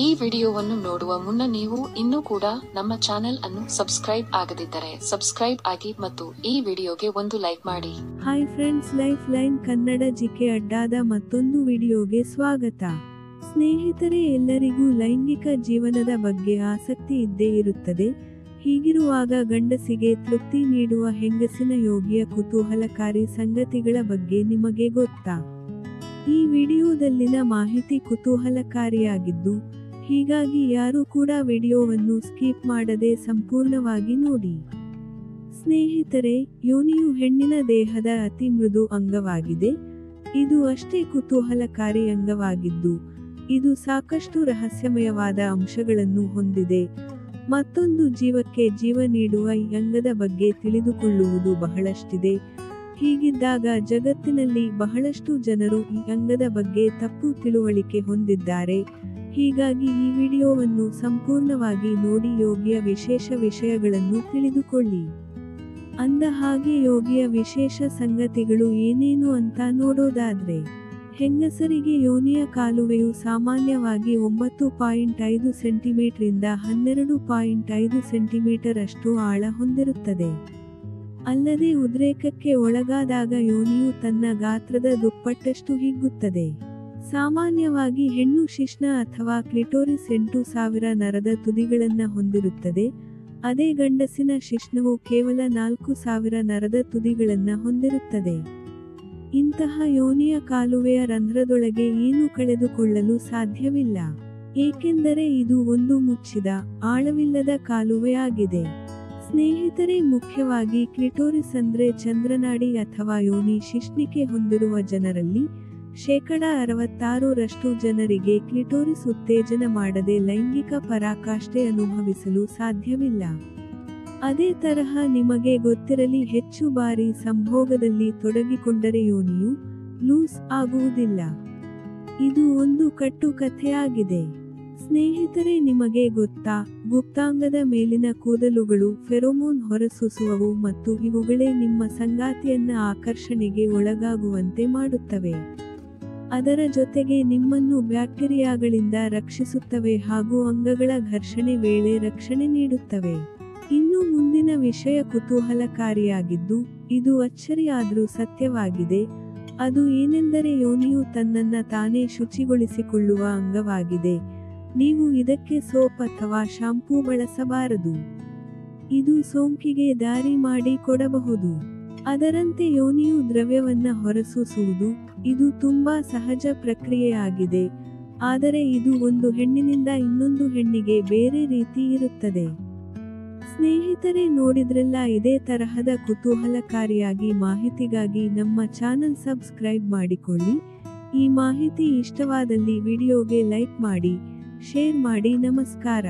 ಈ ವಿಡಿಯೋವನ್ನು ನೋಡುವ ಮುನ್ನ ನೀವು ಇನ್ನೂ ಕೂಡ ನಮ್ಮ ಚಾನೆಲ್ ಅನ್ನು ಸಬ್ಸ್ಕ್ರೈಬ್ ಆಗದಿದ್ದರೆ ಸಬ್ಸ್ಕ್ರೈಬ್ ಆಗಿ ಮತ್ತು ಈ ವಿಡಿಯೋಗೆ ಒಂದು ಲೈಕ್ ಮಾಡಿ. Hi friends, life line Kannada GK ಅಡ್ಡಾದ ಮತ್ತೊಂದು ವಿಡಿಯೋಗೆ ಸ್ವಾಗತ. ಸ್ನೇಹಿತರೆ, ಎಲ್ಲರಿಗೂ ಲೈಂಗಿಕ ಜೀವನದ ಬಗ್ಗೆ ಆಸಕ್ತಿ ಇದ್ದೇ ಇರುತ್ತದೆ. ಹೀಗಿರುವಾಗ ಗಂಡಸಿಗೆ ತೃಪ್ತಿ ನೀಡುವ ಹೆಂಗಸಿನ ಯೋಗಿಯ ಕುತೂಹಲಕಾರಿ ಸಂಗತಿಗಳ ಬಗ್ಗೆ ನಿಮಗೆ ಗೊತ್ತಾ? ಈ ವಿಡಿಯೋದಲ್ಲಿನ ಮಾಹಿತಿ ಕುತೂಹಲಕಾರಿಯಾಗಿದ್ದು, ಹೀಗಾಗಿ ಯಾರು ಕೂಡ ವಿಡಿಯೋವನ್ನು ಸ್ಕಿಪ್ ಮಾಡದೆ ಸಂಪೂರ್ಣವಾಗಿ ನೋಡಿ. ಸ್ನೇಹಿತರೆ, ಯೋನಿಯು ಹೆಣ್ಣಿನ ದೇಹದ ಅತಿ ಮೃದು ಅಂಗವಾಗಿದೆ. ಇದು ಅಷ್ಟೇ ಕುತೂಹಲಕಾರಿ ಅಂಗವಾಗಿದ್ದು, ಇದು ಸಾಕಷ್ಟು ರಹಸ್ಯಮಯವಾದ ಅಂಶಗಳನ್ನು ಹೊಂದಿದೆ. ಮತ್ತೊಂದು ಜೀವಕ್ಕೆ ಜೀವ ನೀಡುವ ಈ ಅಂಗದ ಬಗ್ಗೆ ತಿಳಿದುಕೊಳ್ಳುವುದು ಬಹಳಷ್ಟಿದೆ. ಹೀಗಿದ್ದಾಗ ಜಗತ್ತಿನಲ್ಲಿ ಬಹಳಷ್ಟು ಜನರು ಈ ಅಂಗದ ಬಗ್ಗೆ ತಪ್ಪು ತಿಳುವಳಿಕೆ ಹೊಂದಿದ್ದಾರೆ. ಹೀಗಾಗಿ ಈ ವಿಡಿಯೋವನ್ನು ಸಂಪೂರ್ಣವಾಗಿ ನೋಡಿ ಯೋಗಿಯ ವಿಶೇಷ ವಿಷಯಗಳನ್ನು ತಿಳಿದುಕೊಳ್ಳಿ. ಅಂದ ಹಾಗೆ ಯೋಗಿಯ ವಿಶೇಷ ಸಂಗತಿಗಳು ಏನೇನು ಅಂತ ನೋಡೋದಾದ್ರೆ, ಹೆಂಗಸರಿಗೆ ಯೋನಿಯ ಕಾಲುವೆಯು ಸಾಮಾನ್ಯವಾಗಿ 9.5 ಸೆಂಟಿಮೀಟರ್ನಿಂದ 12.5 ಸೆಂಟಿಮೀಟರ್ ಅಷ್ಟು ಆಳ ಹೊಂದಿರುತ್ತದೆ. ಅಲ್ಲದೆ ಉದ್ರೇಕಕ್ಕೆ ಒಳಗಾದಾಗ ಯೋನಿಯು ತನ್ನ ಗಾತ್ರದ ದುಪ್ಪಟ್ಟಷ್ಟು ಹಿಗ್ಗುತ್ತದೆ. ಸಾಮಾನ್ಯವಾಗಿ ಹೆಣ್ಣು ಶಿಶ್ನ ಅಥವಾ ಕ್ಲಿಟೋರಿಸ್ 8,000 ನರದ ತುದಿಗಳನ್ನ ಹೊಂದಿರುತ್ತದೆ. ಅದೇ ಗಂಡಸಿನ ಶಿಶ್ನವು ಕೇವಲ 4,000 ನರದ ತುದಿಗಳನ್ನ ಹೊಂದಿರುತ್ತದೆ. ಇಂತಹ ಯೋನಿಯ ಕಾಲುವೆಯ ರಂಧ್ರದೊಳಗೆ ಏನೂ ಕಳೆದುಕೊಳ್ಳಲು ಸಾಧ್ಯವಿಲ್ಲ, ಏಕೆಂದರೆ ಇದು ಒಂದು ಮುಚ್ಚಿದ, ಆಳವಿಲ್ಲದ ಕಾಲುವೆಯಾಗಿದೆ. ಸ್ನೇಹಿತರೆ, ಮುಖ್ಯವಾಗಿ ಕ್ಲಿಟೋರಿಸ್ ಅಂದ್ರೆ ಚಂದ್ರನಾಡಿ ಅಥವಾ ಯೋನಿ ಶಿಶ್ನಿಕೆ ಹೊಂದಿರುವ ಜನರಲ್ಲಿ 66% ಜನರಿಗೆ ಕ್ಲಿಟೋರಿಸ್ ಉತ್ತೇಜನ ಮಾಡದೆ ಲೈಂಗಿಕ ಪರಾಕಾಷ್ಠೆ ಅನುಭವಿಸಲು ಸಾಧ್ಯವಿಲ್ಲ. ಅದೇ ತರಹ ನಿಮಗೆ ಗೊತ್ತಿರಲಿ, ಹೆಚ್ಚು ಬಾರಿ ಸಂಭೋಗದಲ್ಲಿ ತೊಡಗಿಕೊಂಡರೆ ಯೋನಿಯು ಲೂಸ್ ಆಗುವುದಿಲ್ಲ. ಇದು ಒಂದು ಕಟ್ಟು ಕಥೆಯಾಗಿದೆ. ಸ್ನೇಹಿತರೆ, ನಿಮಗೆ ಗೊತ್ತಾ, ಗುಪ್ತಾಂಗದ ಮೇಲಿನ ಕೂದಲುಗಳು ಫೆರೋಮೋನ್ ಹೊರಸೂಸುವವು ಮತ್ತು ಇವುಗಳೇ ನಿಮ್ಮ ಸಂಗಾತಿಯನ್ನ ಆಕರ್ಷಣೆಗೆ ಒಳಗಾಗುವಂತೆ ಮಾಡುತ್ತವೆ. ಅದರ ಜೊತೆಗೆ ನಿಮ್ಮನ್ನು ಬ್ಯಾಕ್ಟೀರಿಯಾಗಳಿಂದ ರಕ್ಷಿಸುತ್ತವೆ ಹಾಗೂ ಅಂಗಗಳ ಘರ್ಷಣೆ ವೇಳೆ ರಕ್ಷಣೆ ನೀಡುತ್ತವೆ. ಇನ್ನು ಮುಂದಿನ ವಿಷಯ ಕುತೂಹಲಕಾರಿಯಾಗಿದ್ದು, ಇದು ಅಚ್ಚರಿಯಾದ್ರೂ ಸತ್ಯವಾಗಿದೆ. ಅದು ಏನೆಂದರೆ, ಯೋನಿಯು ತನ್ನನ್ನ ತಾನೇ ಶುಚಿಗೊಳಿಸಿಕೊಳ್ಳುವ ಅಂಗವಾಗಿದೆ. ನೀವು ಇದಕ್ಕೆ ಸೋಪ್ ಅಥವಾ ಶಾಂಪೂ ಬಳಸಬಾರದು. ಇದು ಸೋಂಕಿಗೆ ದಾರಿ ಮಾಡಿ ಕೊಡಬಹುದು. ಅದರಂತೆ ಯೋನಿಯು ದ್ರವ್ಯವನ್ನ ಹೊರಸೂಸುವುದು, ಇದು ತುಂಬಾ ಸಹಜ ಪ್ರಕ್ರಿಯೆಯಾಗಿದೆ. ಆದರೆ ಇದು ಒಂದು ಹೆಣ್ಣಿನಿಂದ ಇನ್ನೊಂದು ಹೆಣ್ಣಿಗೆ ಬೇರೆ ರೀತಿ ಇರುತ್ತದೆ. ಸ್ನೇಹಿತರೆ, ನೋಡಿದ್ರಲ್ಲ, ಇದೇ ತರಹದ ಕುತೂಹಲಕಾರಿಯಾಗಿ ಮಾಹಿತಿಗಾಗಿ ನಮ್ಮ ಚಾನಲ್ ಸಬ್ಸ್ಕ್ರೈಬ್ ಮಾಡಿಕೊಳ್ಳಿ. ಈ ಮಾಹಿತಿ ಇಷ್ಟವಾದಲ್ಲಿ ವಿಡಿಯೋಗೆ ಲೈಕ್ ಮಾಡಿ, ಶೇರ್ ಮಾಡಿ. ನಮಸ್ಕಾರ.